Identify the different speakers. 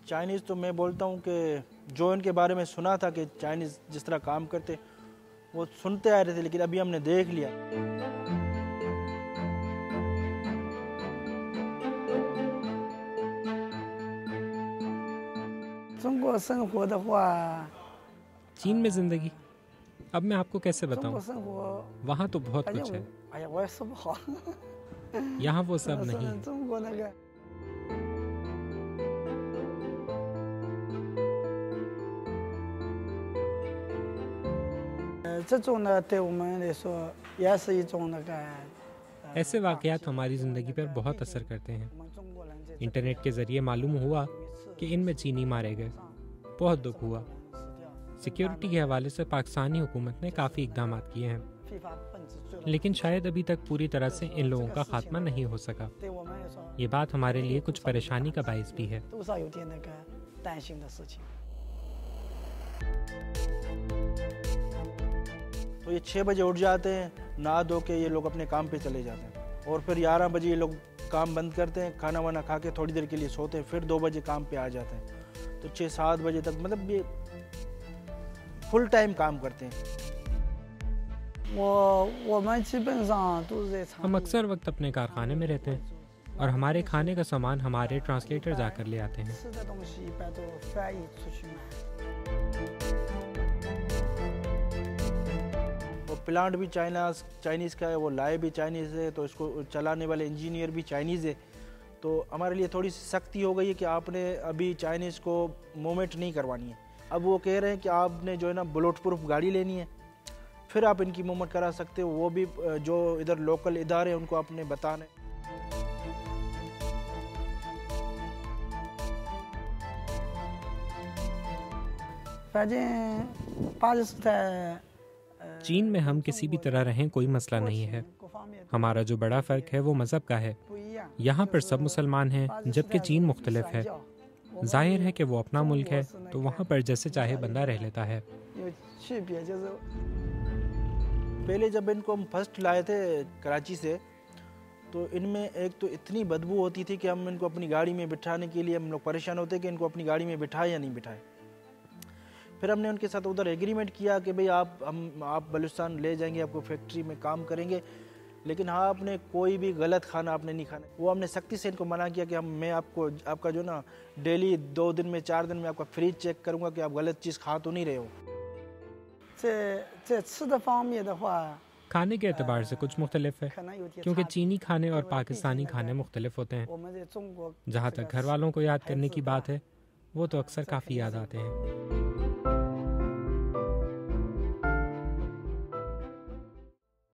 Speaker 1: Chinese तो मैं बोलता हूँ कि जो इनके बारे में सुना था कि चाइनीज़ जिस तरह काम करते वो सुनते आ रहे थे, लेकिन अभी हमने देख लिया।
Speaker 2: चीन में ज़िंदगी, अब मैं आपको कैसे बताऊं? वहाँ तो बहुत कुछ है, यहाँ वो सब नहीं है। ऐसे वाक़यात हमारी ज़िंदगी पर बहुत असर करते हैं। इंटरनेट के ज़रिए मालूम हुआ कि इनमें चीनी मारे गए, बहुत दुख हुआ। सिक्योरिटी के हवाले से पाकिस्तानी हुकूमत ने काफ़ी इक़दाम किए हैं, लेकिन शायद अभी तक पूरी तरह से इन लोगों का खात्मा नहीं हो सका। ये बात हमारे लिए कुछ परेशानी का बाइस भी है।
Speaker 1: तो ये 6 बजे उठ जाते हैं, नहा धो के ये लोग अपने काम पे चले जाते हैं, और फिर 11 बजे ये लोग काम बंद करते हैं, खाना वाना खा के थोड़ी देर के लिए सोते हैं, फिर 2 बजे काम पे आ जाते हैं। तो 6-7 बजे तक मतलब ये फुल टाइम काम करते हैं।
Speaker 2: हम अक्सर वक्त अपने कारखाने में रहते हैं और हमारे खाने का सामान हमारे ट्रांसलेटर जाकर ले आते हैं।
Speaker 1: वो प्लांट भी चाइनीज़ का है, वो लाए भी चाइनीज़ है, तो इसको चलाने वाले इंजीनियर भी चाइनीज़ है। तो हमारे लिए थोड़ी सी सख्ती हो गई है कि आपने अभी चाइनीज़ को मूवमेंट नहीं करवानी है। अब वो कह रहे हैं कि आपने जो है ना बुलेट प्रूफ गाड़ी लेनी है, फिर आप इनकी मूवमेंट करा सकते हो। वो भी जो इधर लोकल इदारे हैं उनको आपने बताना है।
Speaker 2: चीन में हम किसी भी तरह रहें कोई मसला नहीं है। हमारा जो बड़ा फ़र्क है वो मज़हब का है। यहाँ पर सब मुसलमान हैं, जबकि चीन मुख्तलिफ है। जाहिर है कि वो अपना मुल्क है, तो वहाँ पर जैसे चाहे बंदा रह लेता है।
Speaker 1: पहले जब इनको हम फर्स्ट लाए थे कराची से, तो इनमें एक तो इतनी बदबू होती थी कि हम इनको अपनी गाड़ी में बिठाने के लिए हम लोग परेशान होते कि इनको अपनी गाड़ी में बिठाए या नहीं बिठाए। फिर हमने उनके साथ उधर एग्रीमेंट किया कि भाई आप बलूचिस्तान ले जाएंगे, आपको फैक्ट्री में काम करेंगे, लेकिन हाँ आपने कोई भी गलत खाना आपने नहीं खाना। वो हमने सख्ती से इनको मना किया कि मैं आपका जो ना डेली 2 दिन में 4 दिन में आपका फ्रिज चेक करूँगा कि आप गलत चीज़ खा तो नहीं रहे हो।
Speaker 2: खाने के एतबार से कुछ मुख्तलिफ है, क्योंकि चीनी खाने और पाकिस्तानी खाने मुख्तलिफ होते हैं। जहाँ तक घर वालों को याद करने की बात है, वो तो अक्सर काफ़ी याद आते हैं।